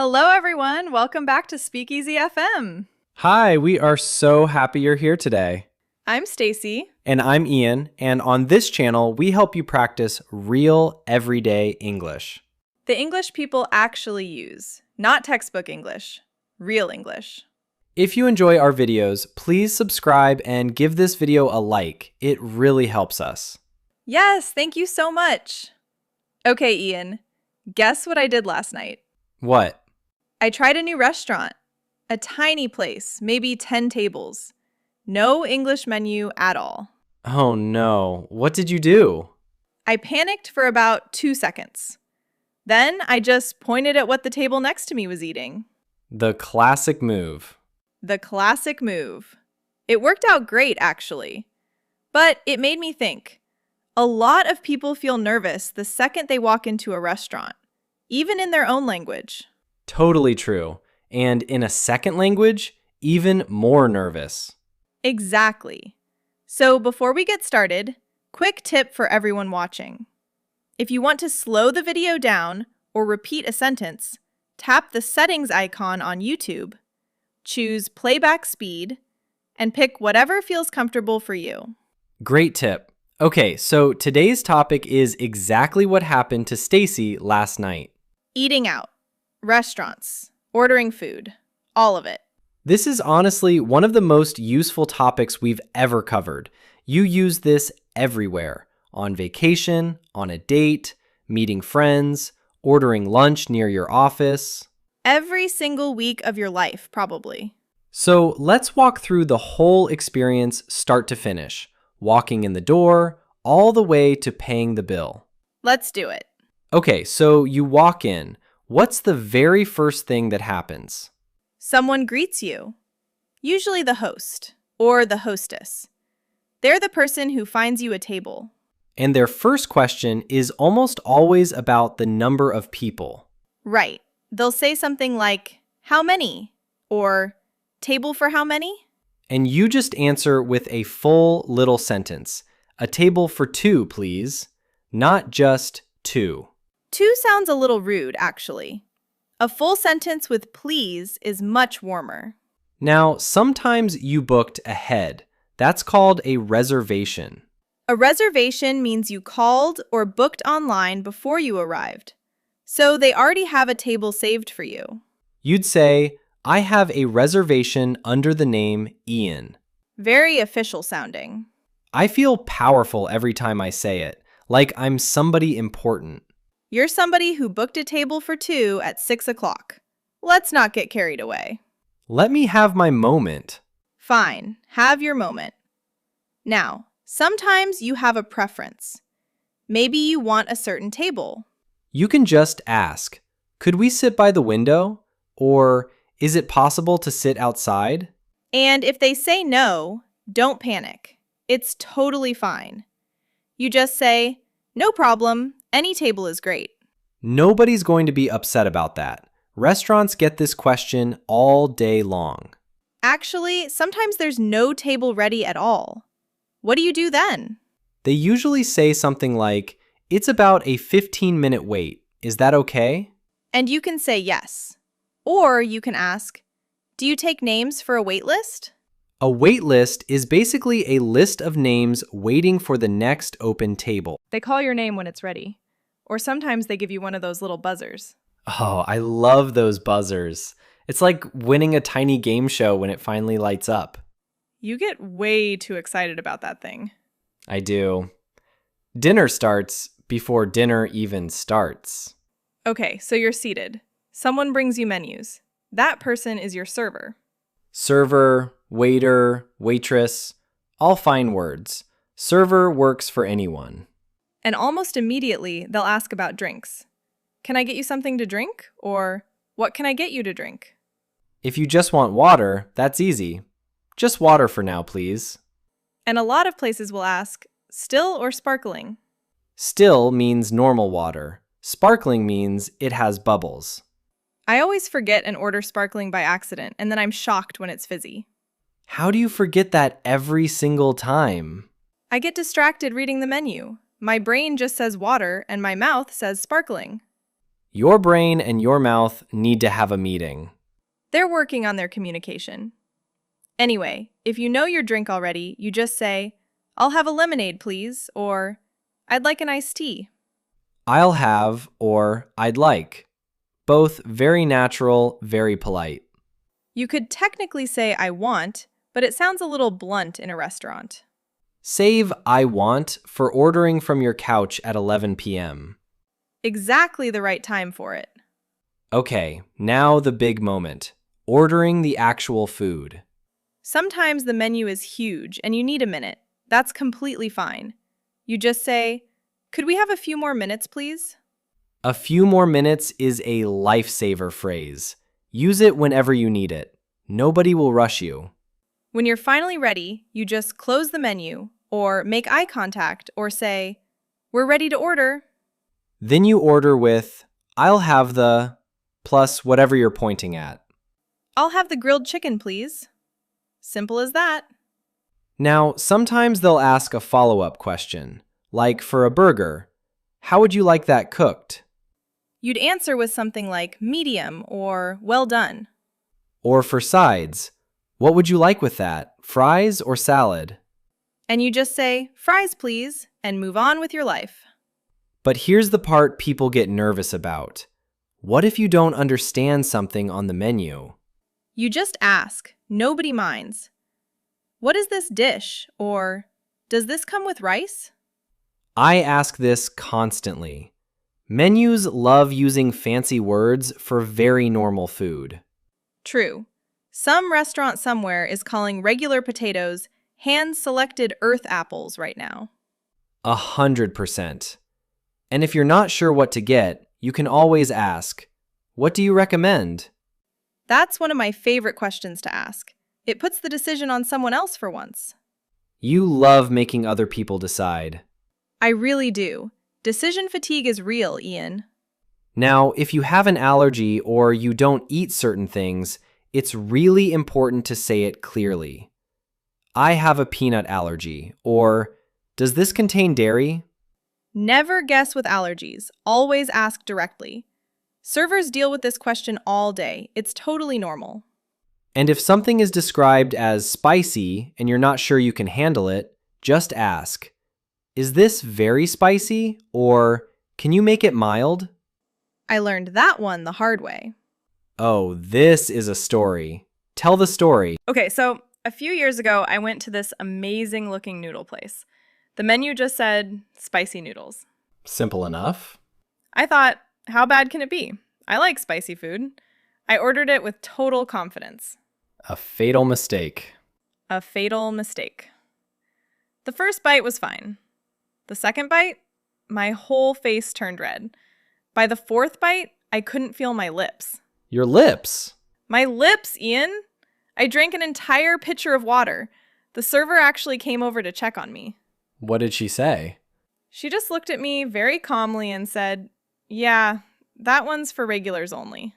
Hello, everyone. Welcome back to SpeakEasy FM. Hi, we are so happy you're here today. I'm Stacy. And I'm Ian, and on this channel, we help you practice real, everyday English. The English people actually use, not textbook English, real English. If you enjoy our videos, please subscribe and give this video a like. It really helps us. Yes, thank you so much. Okay, Ian, guess what I did last night? What? I tried a new restaurant. A tiny place, maybe 10 tables. No English menu at all. Oh no, what did you do? I panicked for about 2 seconds. Then I just pointed at what the table next to me was eating. The classic move. The classic move. It worked out great, actually. But it made me think. A lot of people feel nervous the second they walk into a restaurant, even in their own language. Totally true. And in a second language, even more nervous. Exactly. So before we get started, quick tip for everyone watching. If you want to slow the video down or repeat a sentence, tap the settings icon on YouTube, choose playback speed, and pick whatever feels comfortable for you. Great tip. Okay, so today's topic is exactly what happened to Stacy last night. Eating out, restaurants, ordering food, all of it. This is honestly one of the most useful topics we've ever covered. You use this everywhere. On vacation, on a date, meeting friends, ordering lunch near your office. Every single week of your life, probably. So let's walk through the whole experience start to finish. Walking in the door, all the way to paying the bill. Let's do it. Okay, so you walk in. What's the very first thing that happens? Someone greets you. Usually the host or the hostess. They're the person who finds you a table. And their first question is almost always about the number of people. Right. They'll say something like, "How many?" or "Table for how many?" And you just answer with a full little sentence. A table for 2, please. Not just 2. 2 sounds a little rude, actually. A full sentence with please is much warmer. Now, sometimes you booked ahead. That's called a reservation. A reservation means you called or booked online before you arrived. So they already have a table saved for you. You'd say, I have a reservation under the name Ian. Very official sounding. I feel powerful every time I say it, like I'm somebody important. You're somebody who booked a table for 2 at 6 o'clock. Let's not get carried away. Let me have my moment. Fine, have your moment. Now, sometimes you have a preference. Maybe you want a certain table. You can just ask, could we sit by the window? Or, is it possible to sit outside? And if they say no, don't panic. It's totally fine. You just say, "No problem, any table is great." Nobody's going to be upset about that. Restaurants get this question all day long. Actually, sometimes there's no table ready at all. What do you do then? They usually say something like, it's about a 15-minute wait. Is that okay? And you can say yes. Or you can ask, do you take names for a wait list? A wait list is basically a list of names waiting for the next open table. They call your name when it's ready. Or sometimes they give you one of those little buzzers. Oh, I love those buzzers. It's like winning a tiny game show when it finally lights up. You get way too excited about that thing. I do. Dinner starts before dinner even starts. Okay, so you're seated. Someone brings you menus. That person is your server. Server, waiter, waitress, all fine words. Server works for anyone. And almost immediately, they'll ask about drinks. Can I get you something to drink? Or what can I get you to drink? If you just want water, that's easy. Just water for now, please. And a lot of places will ask, still or sparkling? Still means normal water. Sparkling means it has bubbles. I always forget and order sparkling by accident, and then I'm shocked when it's fizzy. How do you forget that every single time? I get distracted reading the menu. My brain just says water, and my mouth says sparkling. Your brain and your mouth need to have a meeting. They're working on their communication. Anyway, if you know your drink already, you just say, "I'll have a lemonade, please," or "I'd like an iced tea." I'll have or I'd like. Both very natural, very polite. You could technically say "I want," but it sounds a little blunt in a restaurant. Save I want for ordering from your couch at 11 p.m. Exactly the right time for it. Okay, now the big moment. Ordering the actual food. Sometimes the menu is huge and you need a minute. That's completely fine. You just say, "Could we have a few more minutes, please?" A few more minutes is a lifesaver phrase. Use it whenever you need it. Nobody will rush you. When you're finally ready, you just close the menu or make eye contact or say, "We're ready to order." Then you order with, "I'll have the," plus whatever you're pointing at. "I'll have the grilled chicken, please." Simple as that. Now, sometimes they'll ask a follow-up question, like for a burger, "How would you like that cooked?" You'd answer with something like medium or well done. Or for sides, "What would you like with that, fries or salad?" And you just say, "Fries, please," and move on with your life. But here's the part people get nervous about. What if you don't understand something on the menu? You just ask. Nobody minds. "What is this dish?" Or, "Does this come with rice?" I ask this constantly. Menus love using fancy words for very normal food. True. Some restaurant somewhere is calling regular potatoes hand-selected earth apples right now. 100%. And if you're not sure what to get, you can always ask, "What do you recommend?" That's one of my favorite questions to ask. It puts the decision on someone else for once. You love making other people decide. I really do. Decision fatigue is real, Ian. Now, if you have an allergy or you don't eat certain things, it's really important to say it clearly. "I have a peanut allergy," or "Does this contain dairy?" Never guess with allergies. Always ask directly. Servers deal with this question all day. It's totally normal. And if something is described as spicy and you're not sure you can handle it, just ask, "Is this very spicy?" or "Can you make it mild?" I learned that one the hard way. Oh, this is a story. Tell the story. Okay, so a few years ago, I went to this amazing looking noodle place. The menu just said spicy noodles. Simple enough. I thought, how bad can it be? I like spicy food. I ordered it with total confidence. A fatal mistake. A fatal mistake. The first bite was fine. The second bite, my whole face turned red. By the fourth bite, I couldn't feel my lips. Your lips? My lips, Ian! I drank an entire pitcher of water. The server actually came over to check on me. What did she say? She just looked at me very calmly and said, "Yeah, that one's for regulars only."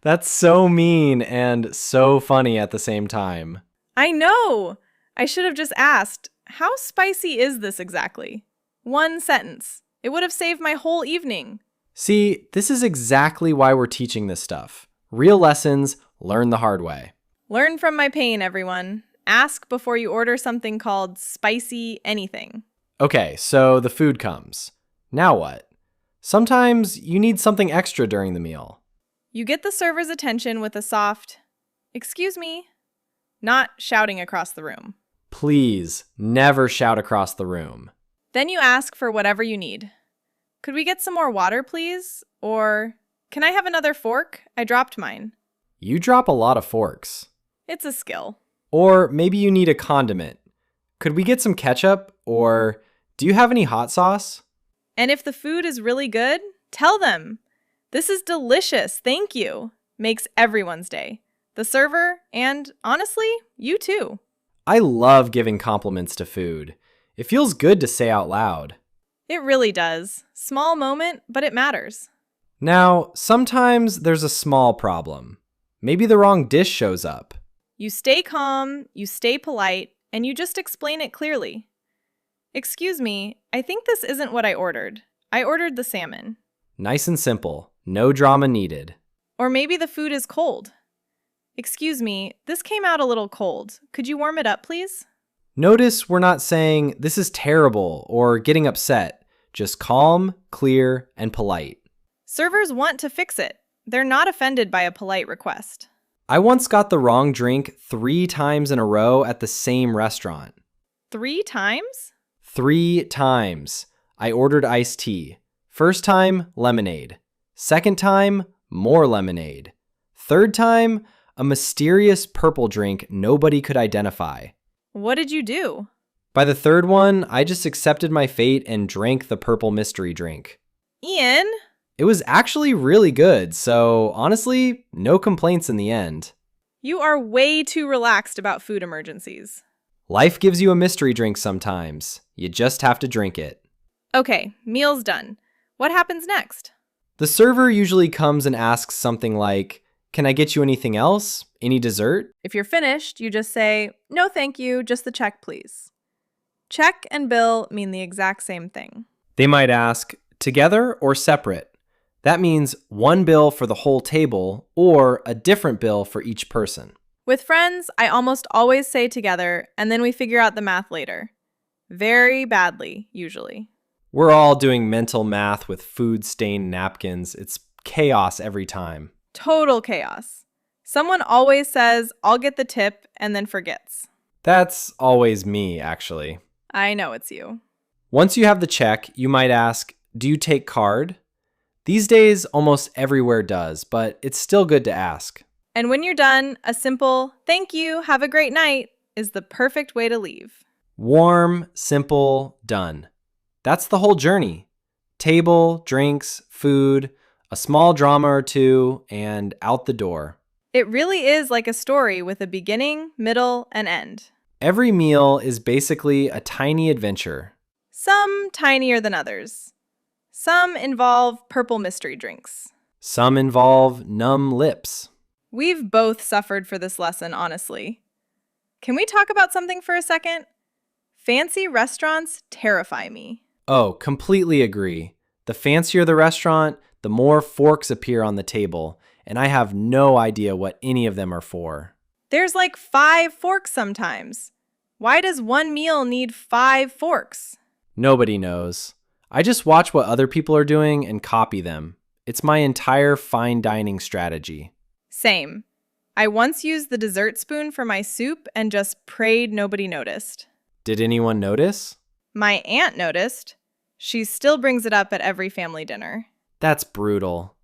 That's so mean and so funny at the same time. I know! I should have just asked, "How spicy is this exactly?" One sentence. It would have saved my whole evening. See, this is exactly why we're teaching this stuff. Real lessons, learn the hard way. Learn from my pain, everyone. Ask before you order something called spicy anything. Okay, so the food comes. Now what? Sometimes you need something extra during the meal. You get the server's attention with a soft, "Excuse me," not shouting across the room. Please, never shout across the room. Then you ask for whatever you need. "Could we get some more water, please?" Or, "Can I have another fork? I dropped mine." You drop a lot of forks. It's a skill. Or maybe you need a condiment. "Could we get some ketchup?" Or, "Do you have any hot sauce?" And if the food is really good, tell them, "This is delicious, thank you." Makes everyone's day. The server, and honestly, you too. I love giving compliments to food. It feels good to say out loud. It really does. Small moment, but it matters. Now, sometimes there's a small problem. Maybe the wrong dish shows up. You stay calm, you stay polite, and you just explain it clearly. "Excuse me, I think this isn't what I ordered. I ordered the salmon." Nice and simple. No drama needed. Or maybe the food is cold. Excuse me, this came out a little cold. Could you warm it up, please? Notice we're not saying this is terrible or getting upset. Just calm, clear, and polite. Servers want to fix it. They're not offended by a polite request. I once got the wrong drink 3 times in a row at the same restaurant. 3 times? 3 times. I ordered iced tea. First time, lemonade. Second time, more lemonade. Third time, a mysterious purple drink nobody could identify. What did you do? By the third one, I just accepted my fate and drank the purple mystery drink. Ian? It was actually really good, so honestly, no complaints in the end. You are way too relaxed about food emergencies. Life gives you a mystery drink sometimes. You just have to drink it. Okay, meal's done. What happens next? The server usually comes and asks something like, "Can I get you anything else? Any dessert?" If you're finished, you just say, "No, thank you, just the check, please." Check and bill mean the exact same thing. They might ask, "Together or separate?" That means one bill for the whole table or a different bill for each person. With friends, I almost always say together, and then we figure out the math later. Very badly, usually. We're all doing mental math with food-stained napkins. It's chaos every time. Total chaos. Someone always says, "I'll get the tip," and then forgets. That's always me, actually. I know it's you. Once you have the check, you might ask, "Do you take card?" These days, almost everywhere does, but it's still good to ask. And when you're done, a simple, "Thank you, have a great night," is the perfect way to leave. Warm, simple, done. That's the whole journey. Table, drinks, food, a small drama or two, and out the door. It really is like a story with a beginning, middle, and end. Every meal is basically a tiny adventure. Some tinier than others. Some involve purple mystery drinks. Some involve numb lips. We've both suffered for this lesson, honestly. Can we talk about something for a second? Fancy restaurants terrify me. Oh, completely agree. The fancier the restaurant, the more forks appear on the table, and I have no idea what any of them are for. There's like 5 forks sometimes. Why does one meal need 5 forks? Nobody knows. I just watch what other people are doing and copy them. It's my entire fine dining strategy. Same. I once used the dessert spoon for my soup and just prayed nobody noticed. Did anyone notice? My aunt noticed. She still brings it up at every family dinner. That's brutal.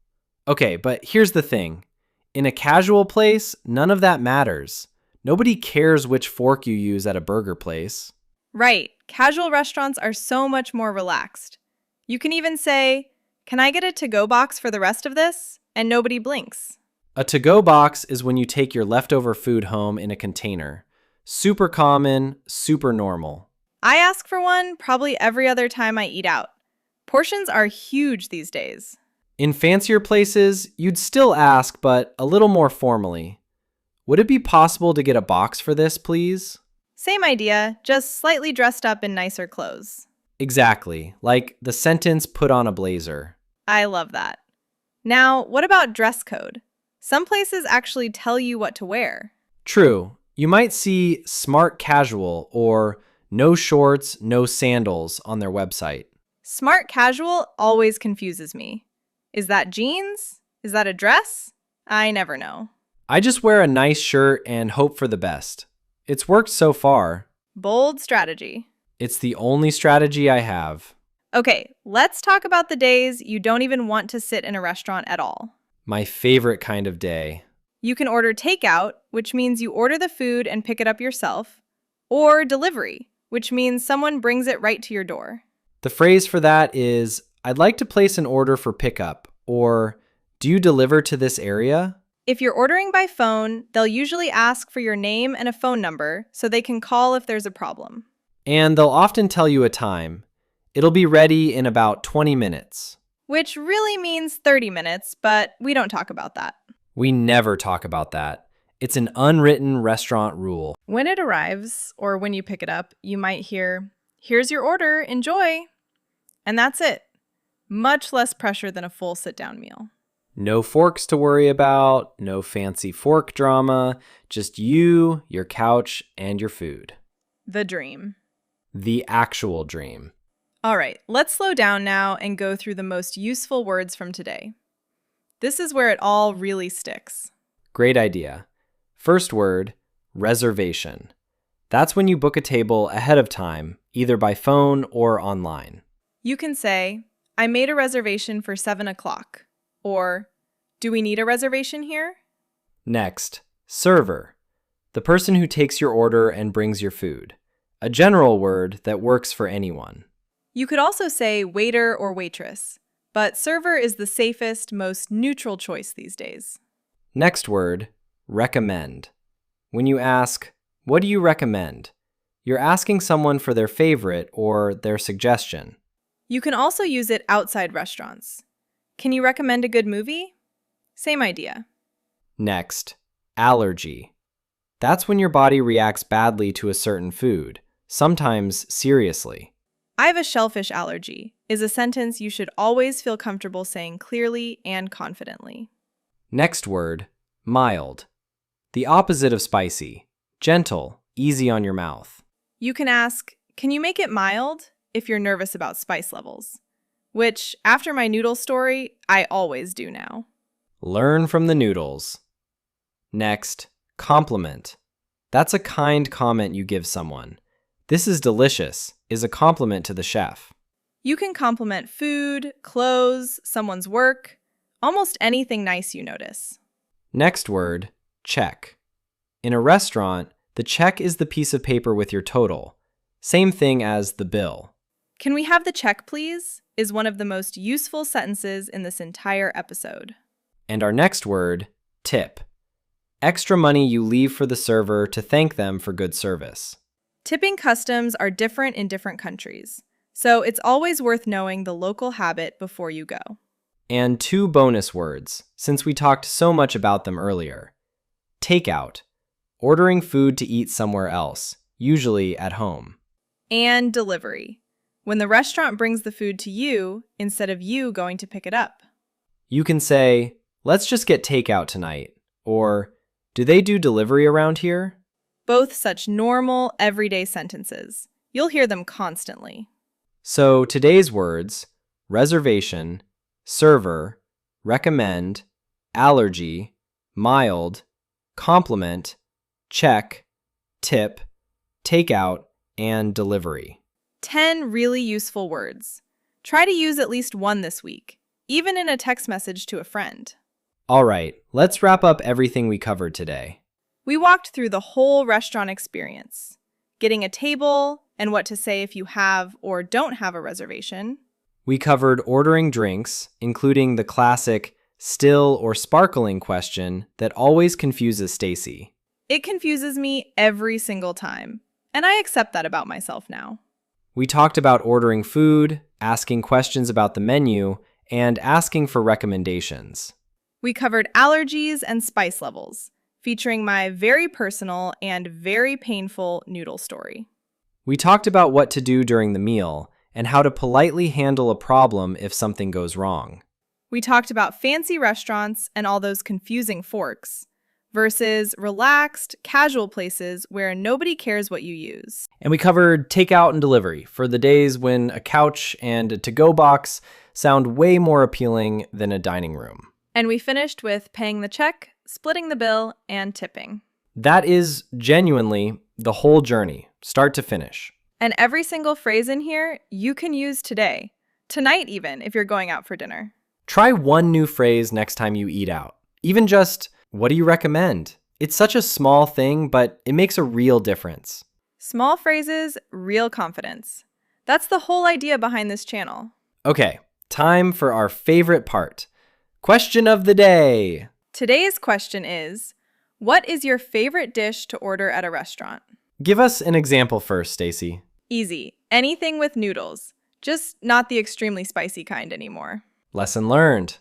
Okay, but here's the thing. In a casual place, none of that matters. Nobody cares which fork you use at a burger place. Right. Casual restaurants are so much more relaxed. You can even say, "Can I get a to-go box for the rest of this?" And nobody blinks. A to-go box is when you take your leftover food home in a container. Super common, super normal. I ask for one probably every other time I eat out. Portions are huge these days. In fancier places, you'd still ask, but a little more formally. "Would it be possible to get a box for this, please?" Same idea, just slightly dressed up in nicer clothes. Exactly, like the sentence "put on a blazer." I love that. Now, what about dress code? Some places actually tell you what to wear. True. You might see "smart casual" or "no shorts, no sandals" on their website. Smart casual always confuses me. Is that jeans? Is that a dress? I never know. I just wear a nice shirt and hope for the best. It's worked so far. Bold strategy. It's the only strategy I have. Okay, let's talk about the days you don't even want to sit in a restaurant at all. My favorite kind of day. You can order takeout, which means you order the food and pick it up yourself, or delivery, which means someone brings it right to your door. The phrase for that is, "I'd like to place an order for pickup," or "Do you deliver to this area?" If you're ordering by phone, they'll usually ask for your name and a phone number so they can call if there's a problem. And they'll often tell you a time. It'll be ready in about 20 minutes. Which really means 30 minutes, but we don't talk about that. We never talk about that. It's an unwritten restaurant rule. When it arrives, or when you pick it up, you might hear, "Here's your order, enjoy." And that's it. Much less pressure than a full sit-down meal. No forks to worry about, no fancy fork drama, just you, your couch, and your food. The dream. The actual dream. All right, let's slow down now and go through the most useful words from today. This is where it all really sticks. Great idea. First word, reservation. That's when you book a table ahead of time, either by phone or online. You can say, I made a reservation for 7 o'clock. Or, do we need a reservation here? Next, server. The person who takes your order and brings your food. A general word that works for anyone. You could also say waiter or waitress, but server is the safest, most neutral choice these days. Next word, recommend. When you ask, what do you recommend? You're asking someone for their favorite or their suggestion. You can also use it outside restaurants. Can you recommend a good movie? Same idea. Next, allergy. That's when your body reacts badly to a certain food, sometimes seriously. I have a shellfish allergy is a sentence you should always feel comfortable saying clearly and confidently. Next word, mild. The opposite of spicy. Gentle, easy on your mouth. You can ask, can you make it mild? If you're nervous about spice levels. Which, after my noodle story, I always do now. Learn from the noodles. Next, compliment. That's a kind comment you give someone. This is delicious is a compliment to the chef. You can compliment food, clothes, someone's work, almost anything nice you notice. Next word, check. In a restaurant, the check is the piece of paper with your total. Same thing as the bill. Can we have the check, please? Is one of the most useful sentences in this entire episode. And our next word, tip. Extra money you leave for the server to thank them for good service. Tipping customs are different in different countries, so it's always worth knowing the local habit before you go. And 2 bonus words, since we talked so much about them earlier. Takeout. Ordering food to eat somewhere else, usually at home. And delivery. When the restaurant brings the food to you instead of you going to pick it up. You can say, let's just get takeout tonight, or do they do delivery around here? Both such normal, everyday sentences. You'll hear them constantly. So today's words, reservation, server, recommend, allergy, mild, compliment, check, tip, takeout, and delivery. 10 really useful words. Try to use at least one this week, even in a text message to a friend. All right, let's wrap up everything we covered today. We walked through the whole restaurant experience, getting a table and what to say if you have or don't have a reservation. We covered ordering drinks, including the classic still or sparkling question that always confuses Stacy. It confuses me every single time, and I accept that about myself now. We talked about ordering food, asking questions about the menu, and asking for recommendations. We covered allergies and spice levels, featuring my very personal and very painful noodle story. We talked about what to do during the meal and how to politely handle a problem if something goes wrong. We talked about fancy restaurants and all those confusing forks versus relaxed, casual places where nobody cares what you use. And we covered takeout and delivery for the days when a couch and a to-go box sound way more appealing than a dining room. And we finished with paying the check, splitting the bill, and tipping. That is genuinely the whole journey, start to finish. And every single phrase in here you can use today, tonight even, if you're going out for dinner. Try one new phrase next time you eat out. Even just, what do you recommend? It's such a small thing, but it makes a real difference. Small phrases, real confidence. That's the whole idea behind this channel. Okay, time for our favorite part. Question of the day. Today's question is, what is your favorite dish to order at a restaurant? Give us an example first, Stacy. Easy. Anything with noodles. Just not the extremely spicy kind anymore. Lesson learned.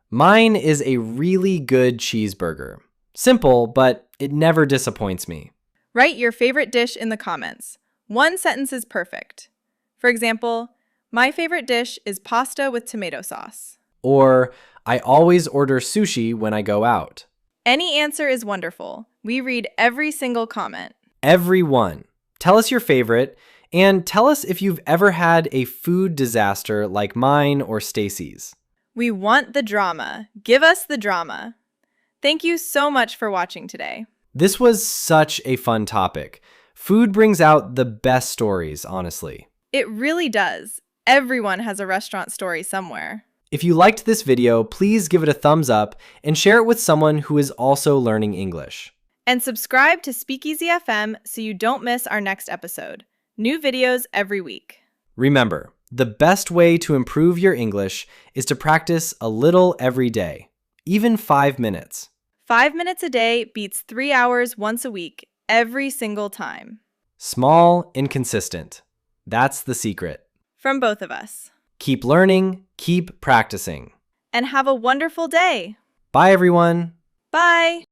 Mine is a really good cheeseburger. Simple, but it never disappoints me. Write your favorite dish in the comments. One sentence is perfect. For example, My favorite dish is pasta with tomato sauce. Or, I always order sushi when I go out. Any answer is wonderful. We read every single comment. Everyone. Tell us your favorite, and tell us if you've ever had a food disaster like mine or Stacy's. We want the drama. Give us the drama. Thank you so much for watching today. This was such a fun topic. Food brings out the best stories, honestly. It really does. Everyone has a restaurant story somewhere. If you liked this video, please give it a thumbs up and share it with someone who is also learning English. And subscribe to SpeakEasy FM so you don't miss our next episode. New videos every week. Remember, the best way to improve your English is to practice a little every day, even 5 minutes. 5 minutes a day beats 3 hours once a week, every single time. Small and consistent. That's the secret. From both of us. Keep learning, keep practicing. And have a wonderful day. Bye, everyone. Bye.